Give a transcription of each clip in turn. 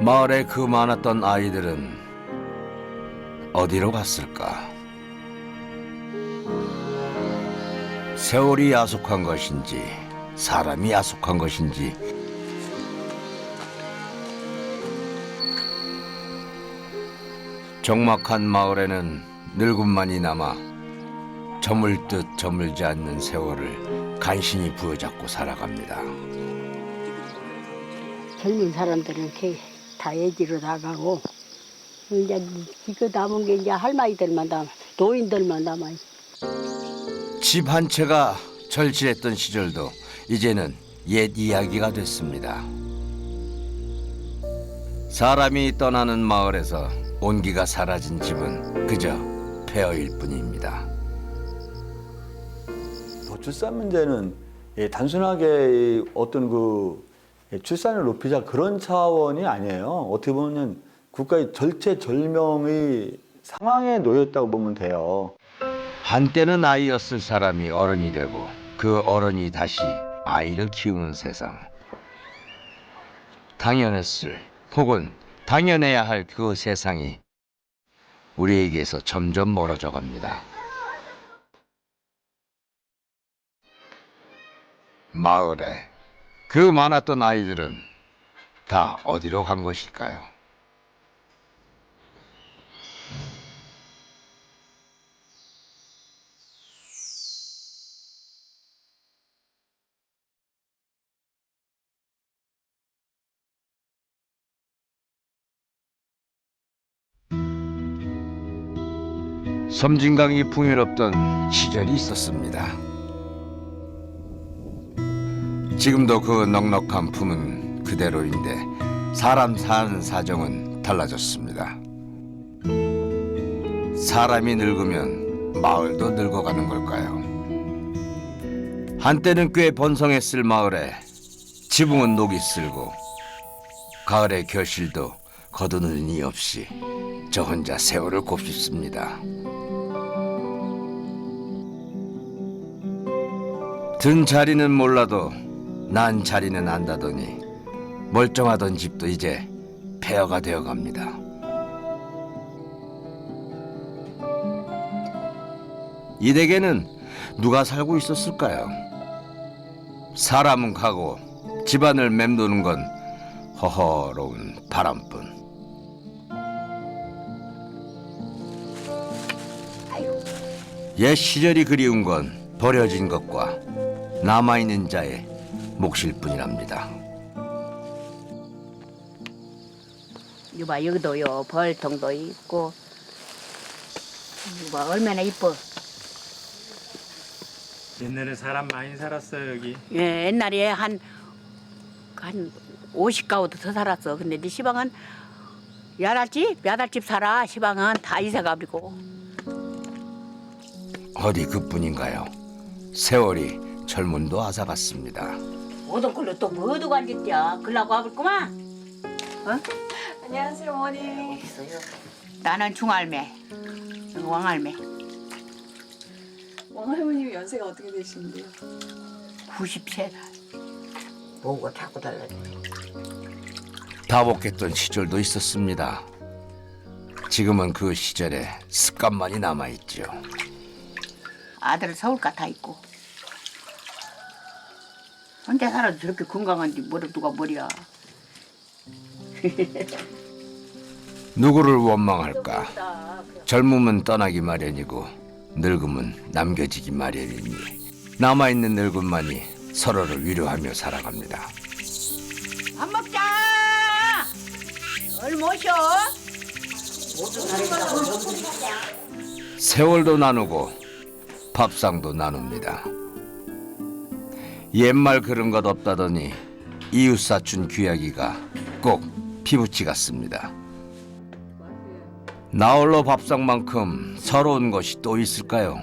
마을에 그 많았던 아이들은 어디로 갔을까? 세월이 야속한 것인지 사람이 야속한 것인지 적막한 마을에는 늙음만이 남아 저물 듯 저물지 않는 세월을 간신히 부여잡고 살아갑니다. 젊은 사람들은 이렇게 다 애지로 나가고 이제 이거 남은 게 이제 할머니들만 남아, 노인들만 남아. 집 한 채가 절실했던 시절도 이제는 옛 이야기가 됐습니다. 사람이 떠나는 마을에서 온기가 사라진 집은 그저 폐허일 뿐입니다. 출산 문제는 단순하게 어떤 출산을 높이자 그런 차원이 아니에요. 어떻게 보면 국가의 절체절명의 상황에 놓였다고 보면 돼요. 한때는 아이였을 사람이 어른이 되고 그 어른이 다시 아이를 키우는 세상. 당연했을 혹은 당연해야 할 그 세상이 우리에게서 점점 멀어져 갑니다. 마을에 그 많았던 아이들은 다 어디로 간 것일까요? 섬진강이 풍요롭던 시절이 있었습니다. 지금도 그 넉넉한 품은 그대로인데 사람 사는 사정은 달라졌습니다. 사람이 늙으면 마을도 늙어가는 걸까요? 한때는 꽤 번성했을 마을에 지붕은 녹이 슬고 가을의 겨실도 거두는 이 없이 저 혼자 세월을 곱씹습니다. 든 자리는 몰라도 난 자리는 안다더니 멀쩡하던 집도 이제 폐허가 되어 갑니다. 이 댁에는 누가 살고 있었을까요? 사람은 가고 집안을 맴도는 건 허허로운 바람뿐. 옛 시절이 그리운 건 버려진 것과 남아있는 자의 몫일 뿐이랍니다. 이봐 여기도요 벌통도 있고 이봐 얼마나 이뻐. 옛날에 사람 많이 살았어요 여기. 예, 옛날에 한 50가구도 더 살았어. 근데 네 시방은 몇 알집 살아. 시방은 다 이사가버리고. 어디 그뿐인가요? 세월이 젊음도 앗아갔습니다. 오던 걸로 또 뭐 두고 앉았냐. 글라고 와볼구만. 어? 안녕하세요, 어머니. 있어요. 나는 중할매, 왕할매. 왕할머님 연세가 어떻게 되시는데요? 90세. 뭐가 자꾸 달라져. 다복했던 시절도 있었습니다. 지금은 그 시절에 습관만이 남아있죠. 아들은 서울가 다 있고. 혼자 살아도 저렇게 건강한데 뭐를 누가 머리야. 누구를 원망할까? 젊음은 떠나기 마련이고 늙음은 남겨지기 마련이니 남아있는 늙음만이 서로를 위로하며 살아갑니다. 밥 먹자. 얼 모셔. 세월도 나누고 밥상도 나눕니다. 옛말 그런 것 없다더니 이웃 사촌 귀하기가 꼭 피부치 같습니다. 나홀로 밥상만큼 서러운 것이 또 있을까요?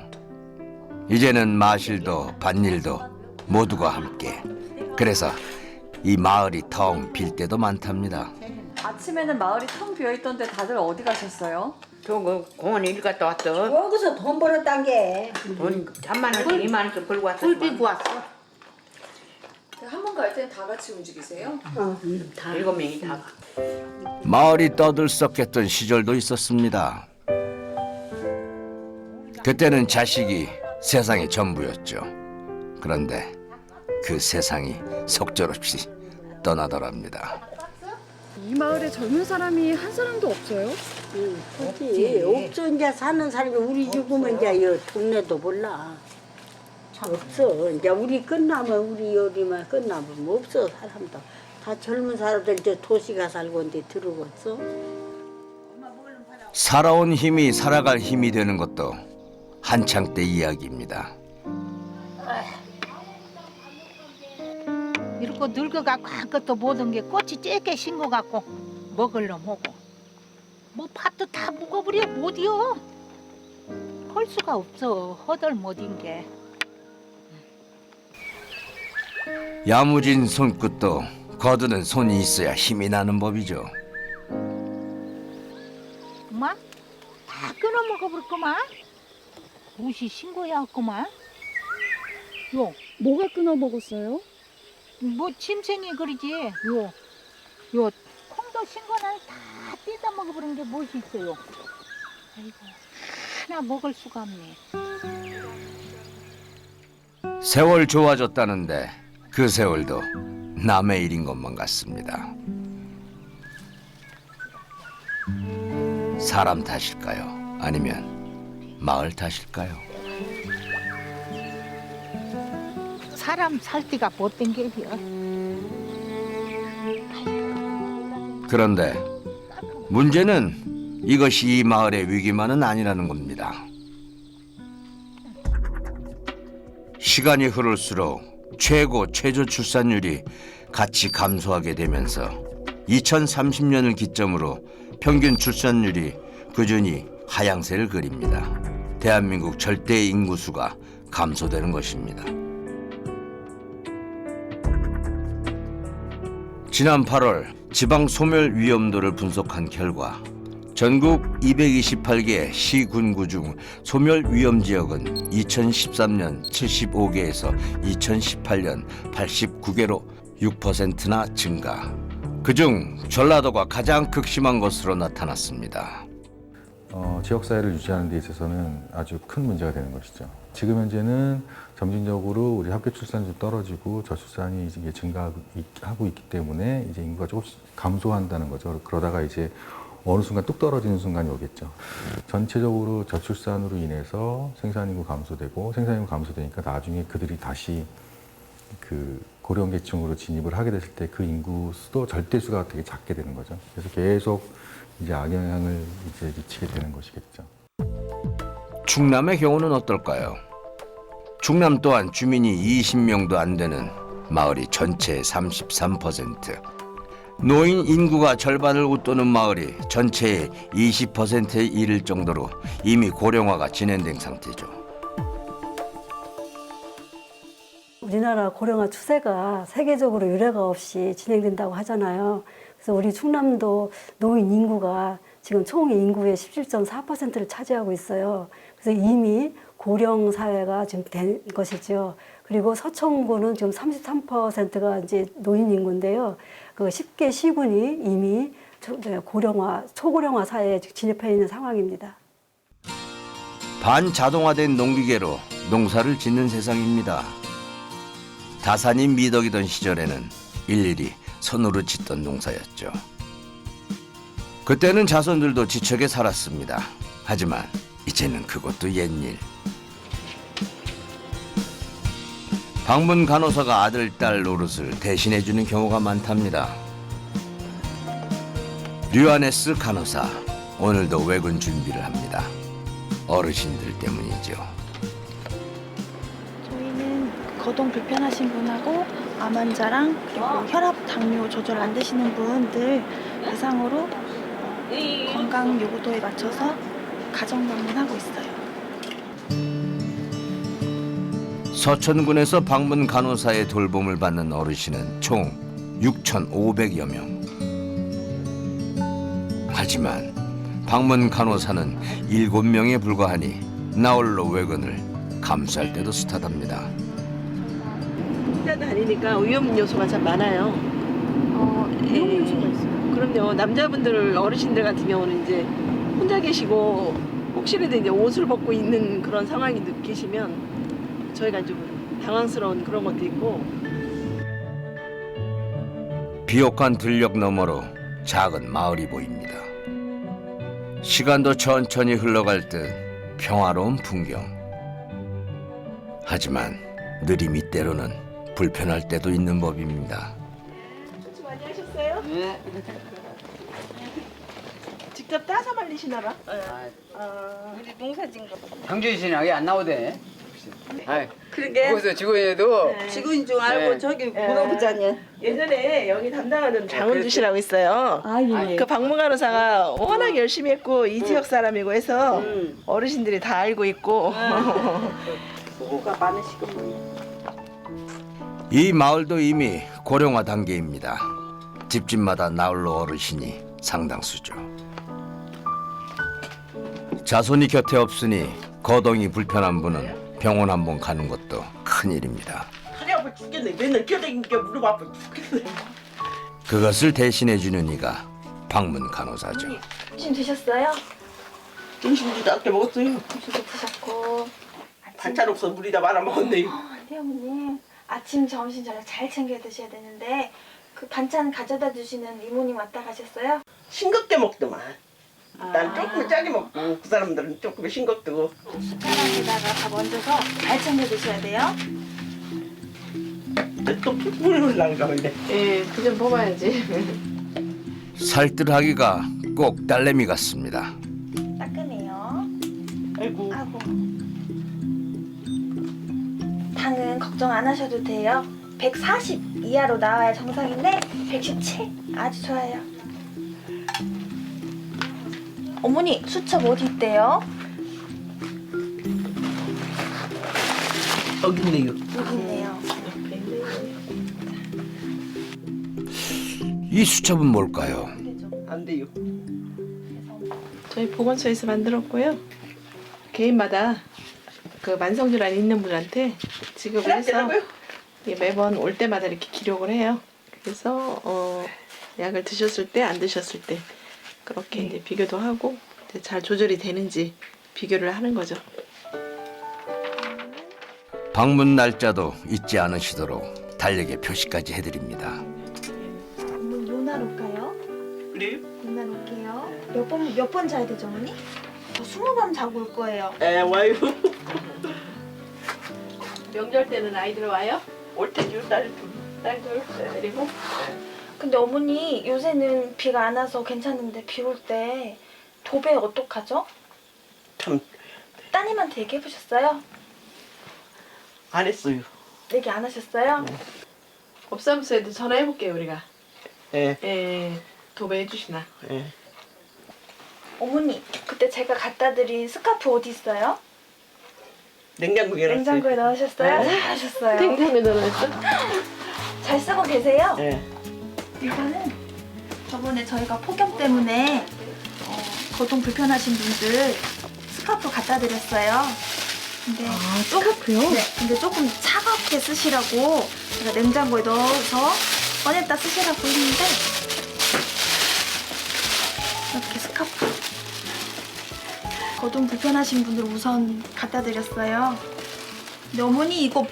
이제는 마실도 밭일도 모두가 함께. 그래서 이 마을이 텅 빌 때도 많답니다. 아침에는 마을이 텅 비어 있던데 다들 어디 가셨어요? 저 공원에 일 갔다 왔어. 여기서 돈 벌었단 게. 돈 3만 원씩 2만 원씩 벌고 왔어. 굴 삐고 왔어. 한 번 갈 때는 다 같이 움직이세요? 다. 7명이 다 가. 마을이 떠들썩했던 시절도 있었습니다. 그때는 자식이 세상의 전부였죠. 그런데 그 세상이 속절없이 떠나더랍니다. 이 마을에 젊은 사람이 한 사람도 없어요? 없지. 없어. 이제 사는 사람이 우리 죽으면 이제 이 동네도 몰라. 없어. 이제 우리 끝나면 우리 요리만 끝나면 뭐 없어 사람도. 다 젊은 사람들 이제 도시가 살고 이제 들어갔어. 살아온 힘이 살아갈 힘이 되는 것도 한창 때 이야기입니다. 이렇게 늙어갖고 아무것도 모든 게 꽃이 쬐게 신고갖고 먹으려 먹고 뭐 팥도 다 묵어버려 못이여. 할 수가 없어. 허들 못인 게. 야무진 손끝도 거드는 손이 있어야 힘이 나는 법이죠. 엄마 다 끊어 먹어버렸구만. 무시 신고해왔구만. 요, 뭐가 끊어 먹었어요? 뭐 짐승이 그러지. 요 콩도 신고는 다 뜯어 먹어버린 게 무엇이 있어요. 아이고 하나 먹을 수가 없네. 세월 좋아졌다는데 그 세월도 남의 일인 것만 같습니다. 사람 탓일까요? 아니면 마을 탓일까요? 사람 살 때가 못된 게이야. 그런데 문제는 이것이 이 마을의 위기만은 아니라는 겁니다. 시간이 흐를수록 최저 출산율이 같이 감소하게 되면서 2030년을 기점으로 평균 출산율이 꾸준히 하향세를 그립니다. 대한민국 절대 인구수가 감소되는 것입니다. 지난 8월 지방 소멸 위험도를 분석한 결과 전국 228개 시군구 중 소멸 위험 지역은 2013년 75개에서 2018년 89개로 6%나 증가. 그중 전라도가 가장 극심한 것으로 나타났습니다. 지역사회를 유지하는 데 있어서는 아주 큰 문제가 되는 것이죠. 지금 현재는 점진적으로 우리 합계 출산율이 떨어지고 저출산이 이제 증가하고 있기 때문에 이제 인구가 조금씩 감소한다는 거죠. 그러다가 이제 어느 순간 뚝 떨어지는 순간이 오겠죠. 전체적으로 저출산으로 인해서 생산인구 감소되고 생산인구 감소되니까 나중에 그들이 다시 그 고령계층으로 진입을 하게 됐을 때 그 인구 수도 절대수가 되게 작게 되는 거죠. 그래서 계속 이제 악영향을 이제 미치게 되는 것이겠죠. 충남의 경우는 어떨까요? 충남 또한 주민이 20명도 안 되는 마을이 전체의 33%. 노인 인구가 절반을 웃도는 마을이 전체의 20%에 이를 정도로 이미 고령화가 진행된 상태죠. 우리나라 고령화 추세가 세계적으로 유례가 없이 진행된다고 하잖아요. 그래서 우리 충남도 노인 인구가 지금 총 인구의 17.4%를 차지하고 있어요. 그래서 이미 고령 사회가 지금 된 것이죠. 그리고 서천구는 지금 33%가 이제 노인 인구인데요. 그 10개 시군이 이미 초고령화 사회에 진입해 있는 상황입니다. 반자동화된 농기계로 농사를 짓는 세상입니다. 다산이 미덕이던 시절에는 일일이 손으로 짓던 농사였죠. 그때는 자손들도 지척에 살았습니다. 하지만 이제는 그것도 옛일. 방문 간호사가 아들, 딸 노릇을 대신해주는 경우가 많답니다. 류아네스 간호사, 오늘도 외근 준비를 합니다. 어르신들 때문이죠. 저희는 거동 불편하신 분하고 암 환자랑 그리고 혈압, 당뇨 조절 안 되시는 분들 대상으로 건강 요구도에 맞춰서 가정 방문하고 있어요. 서천군에서 방문 간호사의 돌봄을 받는 어르신은 총 6,500여 명. 하지만 방문 간호사는 7명에 불과하니 나홀로 외근을 감수할 때도 숱하답니다. 혼자 다니니까 위험 요소가 참 많아요. 위험 요소가 있어요? 그럼요. 남자분들 어르신들 같은 경우는 이제 혼자 계시고 혹시라도 이제 옷을 벗고 있는 그런 상황이 계시면 저희가 좀 당황스러운 그런 것도 있고. 비옥한 들녘 너머로 작은 마을이 보입니다. 시간도 천천히 흘러갈 듯 평화로운 풍경. 하지만 느림이 때로는 불편할 때도 있는 법입니다. 추수 많이 하셨어요? 네. 직접 따서 말리시나 봐? 우리 농사진 거. 강주희 씨는 여기 안 나오대. 아이, 그러게. 거기서 직원에도 직원인 줄 알고 네. 저기 물어보자니. 예전에 여기 담당하는 장원주 씨라고 있어요. 예. 그 박무간호사가 워낙 열심히 했고 이 지역 사람이고 해서 어르신들이 다 알고 있고. 수고가 많으시구먼. 이 마을도 이미 고령화 단계입니다. 집집마다 나홀로 어르신이 상당수죠. 자손이 곁에 없으니 거동이 불편한 분은 병원 한번 가는 것도 큰일입니다. 허리 아파 죽겠네. 맨날 뛰어다니니까 무릎 아파 죽겠네. 그것을 대신해 주는 이가 방문 간호사죠. 점심 드셨어요? 점심도 아껴 먹었어요. 점심도 드셨고. 반찬 없어 물이 다 말아 먹었네. 네, 어머님. 아침, 점심, 저녁 잘 챙겨 드셔야 되는데 그 반찬 가져다 주시는 이모님 왔다 가셨어요? 싱겁게 먹더만. 난 조금 짜게 먹고 그 사람들은 조금 싱겁고. 숟가락에다가 밥 얹어서 잘 챙겨 드셔야 돼요. 또 풋물이 올라가 근데. 예, 그 좀 뽑아야지. 살뜰하기가 꼭 딸내미 같습니다. 따끔해요. 아이고. 아이고. 당은 걱정 안 하셔도 돼요. 140 이하로 나와야 정상인데 117 아주 좋아요. 어머니 수첩 어디 있대요? 여기 있네요. 여기 있네요. 이 수첩은 뭘까요? 안 돼요. 저희 보건소에서 만들었고요. 개인마다 그 만성질환 있는 분한테 지급을 해서 매번 올 때마다 이렇게 기록을 해요. 그래서 약을 드셨을 때, 안 드셨을 때 그렇게 이제 비교도 하고 이제 잘 조절이 되는지 비교를 하는 거죠. 방문 날짜도 잊지 않으시도록 달력에 표시까지 해드립니다. 어머니 요날 올까요? 그래요? 요날 올게요. 몇 번 자야 되죠 어머니? 저 20밤 자고 올 거예요. 와요. 명절 때는 아이들 와요? 올 때죠. 딸들 그리고. 근데 어머니 요새는 비가 안 와서 괜찮은데 비 올 때 도배 어떡하죠? 참. 따님한테 얘기해 보셨어요? 안 했어요. 얘기 안 하셨어요? 법사무소에도 전화해 볼게요 우리가. 예. 도배해 주시나. 예. 어머니 그때 제가 갖다 드린 스카프 어디 있어요? 냉장고에 넣었어요. 냉장고에 넣으셨어요? 잘하셨어요. 냉장고에 넣어놨어? 잘 쓰고 계세요? 예. 이거는 저번에 저희가 폭염 때문에 거동 불편하신 분들 스카프 갖다 드렸어요. 근데 스카프요? 네. 근데 조금 차갑게 쓰시라고 제가 냉장고에 넣어서 꺼냈다 쓰시라고 했는데 이렇게 스카프 거동 불편하신 분들 우선 갖다 드렸어요. 근데 어머니 이거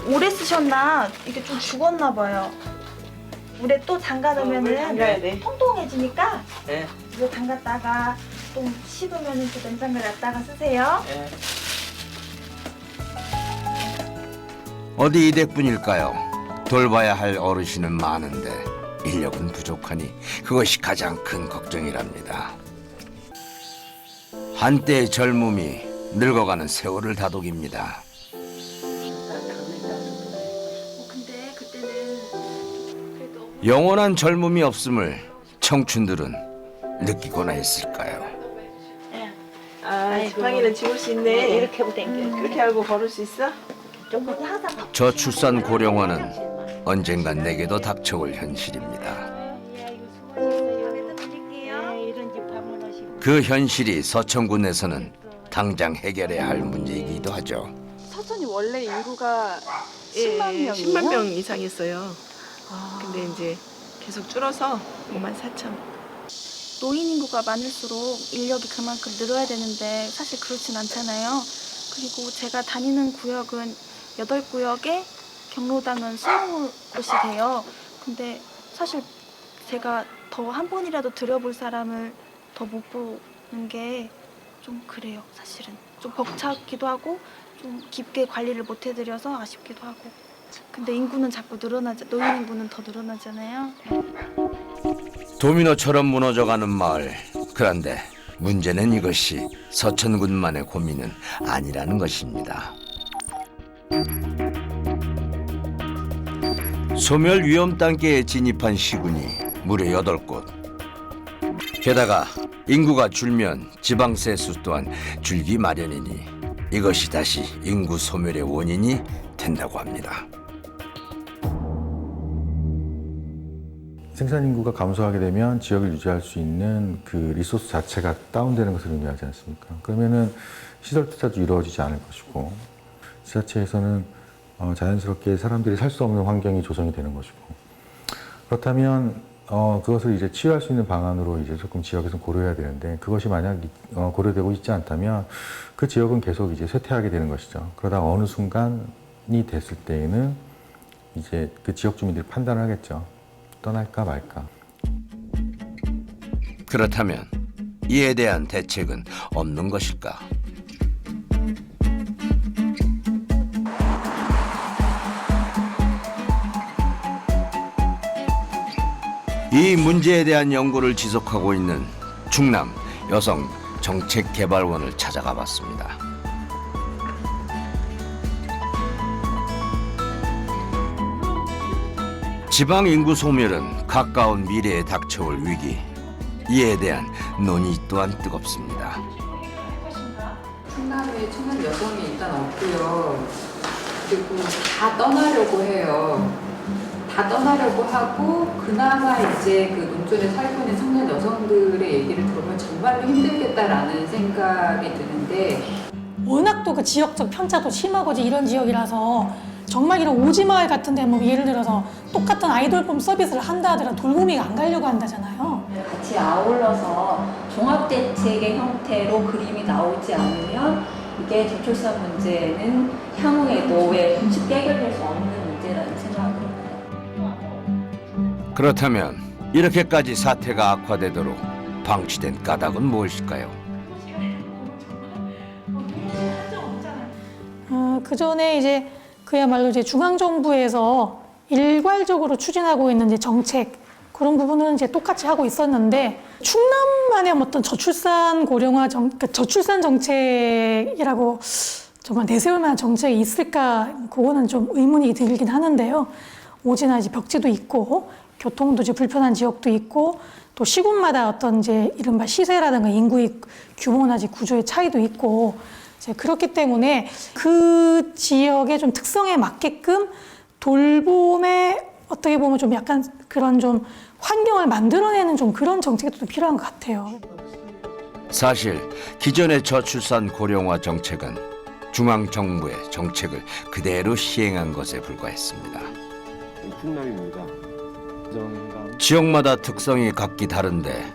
오래 쓰셨나? 이게 좀 죽었나 봐요. 물에 또 담가 놓으면은 통통해지니까 이거 담갔다가 좀 식으면은 또 냉장고에 놨다가 쓰세요. 어디 이댁뿐일까요? 돌봐야 할 어르신은 많은데 인력은 부족하니 그것이 가장 큰 걱정이랍니다. 한때의 젊음이 늙어가는 세월을 다독입니다. 근데 그때는 그래도 영원한 젊음이 없음을 청춘들은 느끼거나 했을까요? 지팡이는 지울 수 있네. 이렇게 하고 댕겨. 그렇게 하고 걸을 수 있어? 어머니 항상 저출산 고령화는 언젠간 내게도 닥쳐올 현실입니다. 그 현실이 서천군에서는 당장 해결해야 할 문제이기도 하죠. 서천이 원래 인구가 10만 명이에요? 10만 명 이상 있어요. 근데 이제 계속 줄어서 5만 4천. 노인 인구가 많을수록 인력이 그만큼 늘어야 되는데 사실 그렇진 않잖아요. 그리고 제가 다니는 구역은 8구역에 경로당은 20곳이 돼요. 근데 사실 제가 더 한 번이라도 들여볼 사람을 더 못 보는 게 좀 그래요, 사실은. 좀 벅찼기도 하고 좀 깊게 관리를 못 해드려서 아쉽기도 하고. 근데 인구는 자꾸 노인 인구는 더 늘어나잖아요. 도미노처럼 무너져가는 마을. 그런데 문제는 이것이 서천군만의 고민은 아니라는 것입니다. 소멸 위험 단계에 진입한 시군이 무려 8곳. 게다가 인구가 줄면 지방세수 또한 줄기 마련이니 이것이 다시 인구 소멸의 원인이 된다고 합니다. 생산 인구가 감소하게 되면 지역을 유지할 수 있는 그 리소스 자체가 다운되는 것을 의미하지 않습니까? 그러면은 시설 투자도 이루어지지 않을 것이고 지자체에서는 자연스럽게 사람들이 살 수 없는 환경이 조성이 되는 것이고 그렇다면 그것을 이제 치유할 수 있는 방안으로 이제 조금 지역에서 고려해야 되는데 그것이 만약 고려되고 있지 않다면 그 지역은 계속 이제 쇠퇴하게 되는 것이죠. 그러다가 어느 순간이 됐을 때에는 이제 그 지역 주민들이 판단을 하겠죠. 떠날까 말까. 그렇다면 이에 대한 대책은 없는 것일까? 이 문제에 대한 연구를 지속하고 있는 충남 여성 정책개발원을 찾아가 봤습니다. 지방 인구 소멸은 가까운 미래에 닥쳐올 위기. 이에 대한 논의 또한 뜨겁습니다. 충남에 청년 여성이 일단 없고요. 그리고 다 떠나려고 해요. 다 떠나려고 하고 그나마 이제 그 농촌에 살고 있는 청년 여성들의 얘기를 들으면 정말로 힘들겠다라는 생각이 드는데 워낙 또 그 지역적 편차도 심하고 이런 지역이라서 정말 이런 오지마을 같은 데 뭐 예를 들어서 똑같은 아이돌봄 서비스를 한다 하더라도 돌보미가 안 가려고 한다잖아요. 같이 아울러서 종합대책의 형태로 그림이 나오지 않으면 이게 저출산 문제는 향후에도 왜 쉽게 해결될 수 없는 문제라는 생각을 합니다. 그렇다면 이렇게까지 사태가 악화되도록 방치된 까닭은 무엇일까요? 그 전에 이제 그야말로 이제 중앙정부에서 일괄적으로 추진하고 있는 이제 정책 그런 부분은 이제 똑같이 하고 있었는데 충남만의 어떤 저출산 고령화 그러니까 저출산 정책이라고 정말 내세울 만한 정책이 있을까 그거는 좀 의문이 들긴 하는데요. 오지나 이제 벽지도 있고 교통도 이제 불편한 지역도 있고 또 시군마다 어떤 이제 이른바 시세라든가 인구의 규모나 이제 구조의 차이도 있고 이제 그렇기 때문에 그 지역의 좀 특성에 맞게끔 돌봄에 어떻게 보면 좀 약간 그런 좀 환경을 만들어내는 좀 그런 정책이 또 필요한 것 같아요. 사실 기존의 저출산 고령화 정책은 중앙정부의 정책을 그대로 시행한 것에 불과했습니다. 충남입니다. 지역마다 특성이 각기 다른데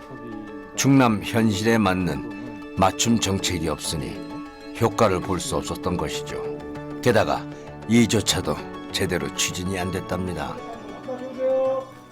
충남 현실에 맞는 맞춤 정책이 없으니 효과를 볼 수 없었던 것이죠. 게다가 이조차도 제대로 추진이 안 됐답니다.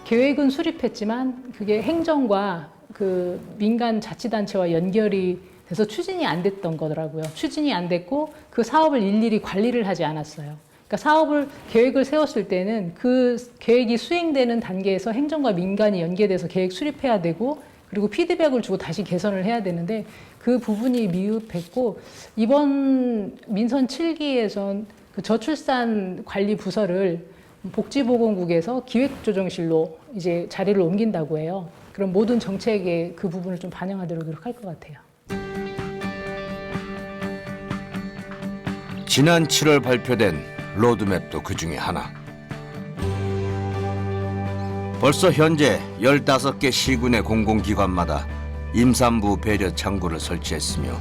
계획은 수립했지만 그게 행정과 그 민간 자치단체와 연결이 돼서 추진이 안 됐던 거더라고요. 추진이 안 됐고 그 사업을 일일이 관리를 하지 않았어요. 그러니까 계획을 세웠을 때는 그 계획이 수행되는 단계에서 행정과 민간이 연계돼서 계획 수립해야 되고 그리고 피드백을 주고 다시 개선을 해야 되는데 그 부분이 미흡했고 이번 민선 7기에선 그 저출산 관리 부서를 복지보건국에서 기획조정실로 이제 자리를 옮긴다고 해요. 그럼 모든 정책에 그 부분을 좀 반영하도록 노력할 것 같아요. 지난 7월 발표된 로드맵도 그 중에 하나. 벌써 현재 15개 시군의 공공기관마다 임산부 배려 창구를 설치했으며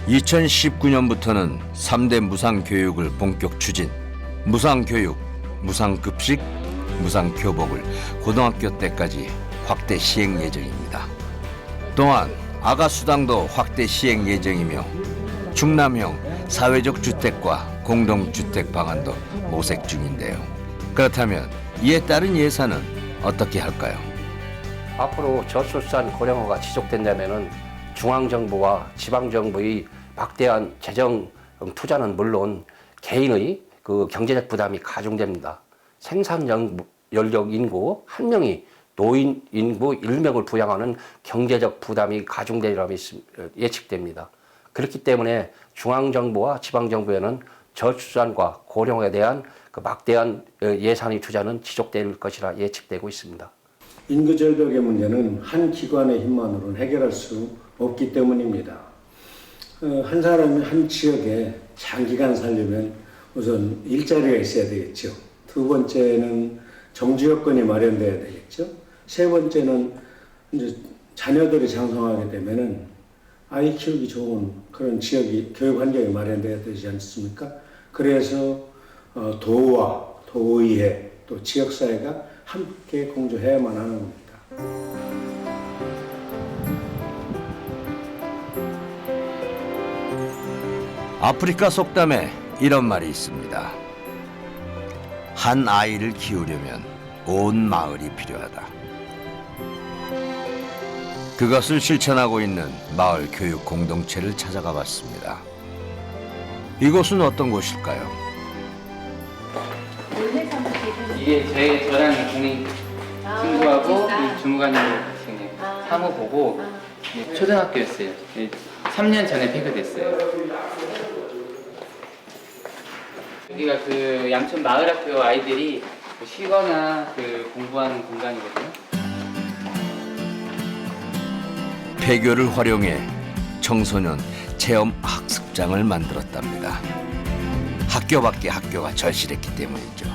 2019년부터는 3대 무상교육을 본격 추진, 무상교육, 무상급식, 무상교복을 고등학교 때까지 확대 시행 예정입니다. 또 또한 아가 수당도 확대 시행 예정이며 충남형 사회적 주택과 공동주택 방안도 모색 중인데요. 그렇다면 이에 따른 예산은 어떻게 할까요? 앞으로 저출산 고령화가 지속된다면은 중앙정부와 지방정부의 막대한 재정 투자는 물론 개인의 그 경제적 부담이 가중됩니다. 생산 연력 인구 1명이 노인 인구 1명을 부양하는 경제적 부담이 가중되리라고 예측됩니다. 그렇기 때문에 중앙정부와 지방정부에는 저출산과 고령화에 대한 그 막대한 예산의 투자는 지속될 것이라 예측되고 있습니다. 인구 절벽의 문제는 한 기관의 힘만으로는 해결할 수 없기 때문입니다. 한 사람이 한 지역에 장기간 살려면 우선 일자리가 있어야 되겠죠. 두 번째는 정주 여건이 마련돼야 되겠죠. 세 번째는 이제 자녀들이 장성하게 되면은 아이 키우기 좋은 그런 지역이 교육 환경이 마련돼야 되지 않습니까? 그래서 도와 도의회 또 지역사회가 함께 공조해야만 하는 겁니다. 아프리카 속담에 이런 말이 있습니다. 한 아이를 키우려면 온 마을이 필요하다. 그것을 실천하고 있는 마을 교육 공동체를 찾아가 봤습니다. 이곳은 어떤 곳일까요? 이게 저랑 동네 친구하고 이 주무관님 같이 그냥 사무 보고 초등학교였어요. 3년 전에 폐교됐어요. 여기가 그 양천 마을학교 아이들이 쉬거나 그 공부하는 공간이거든요. 폐교를 활용해 청소년 체험 학습장을 만들었답니다. 학교 밖에 학교가 절실했기 때문이죠.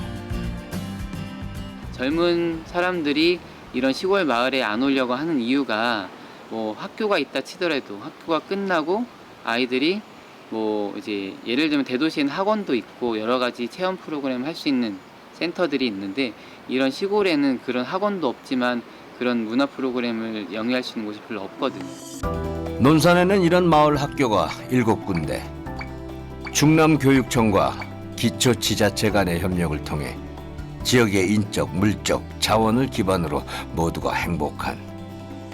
젊은 사람들이 이런 시골 마을에 안 오려고 하는 이유가 뭐 학교가 있다 치더라도 학교가 끝나고 아이들이 뭐 이제 예를 들면 대도시에는 학원도 있고 여러 가지 체험 프로그램을 할 수 있는 센터들이 있는데 이런 시골에는 그런 학원도 없지만 그런 문화 프로그램을 영위할 수 있는 곳이 별로 없거든요. 논산에는 이런 마을 학교가 7군데. 충남교육청과 기초지자체 간의 협력을 통해 지역의 인적, 물적, 자원을 기반으로 모두가 행복한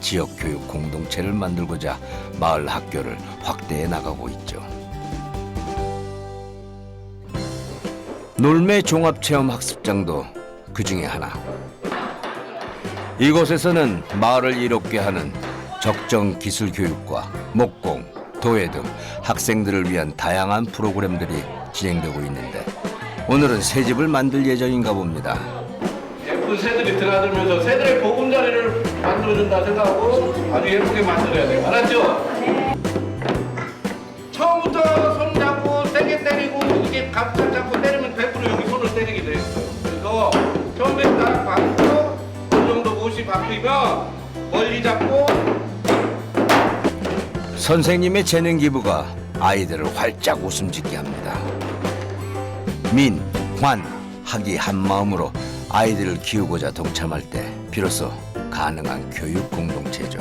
지역교육 공동체를 만들고자 마을 학교를 확대해 나가고 있죠. 놀매 종합체험학습장도 그 중에 하나. 이곳에서는 마을을 이롭게 하는 적정 기술 교육과 목공, 도예 등 학생들을 위한 다양한 프로그램들이 진행되고 있는데 오늘은 새 집을 만들 예정인가 봅니다. 예쁜 새들이 드나들면서 새들의 보금자리를 만들어준다 생각하고 아주 예쁘게 만들어야 돼요. 알았죠? 처음부터 손 잡고 세게 때리고 이게 감짝 잡고 때리면 100% 여기 손을 때리게 돼 있어요. 그래서 처음에 딱 박고 어느 정도 못이 박히면 멀리 잡고. 선생님의 재능 기부가 아이들을 활짝 웃음짓게 합니다. 민, 환, 학이 한 마음으로 아이들을 키우고자 동참할 때 비로소 가능한 교육 공동체죠.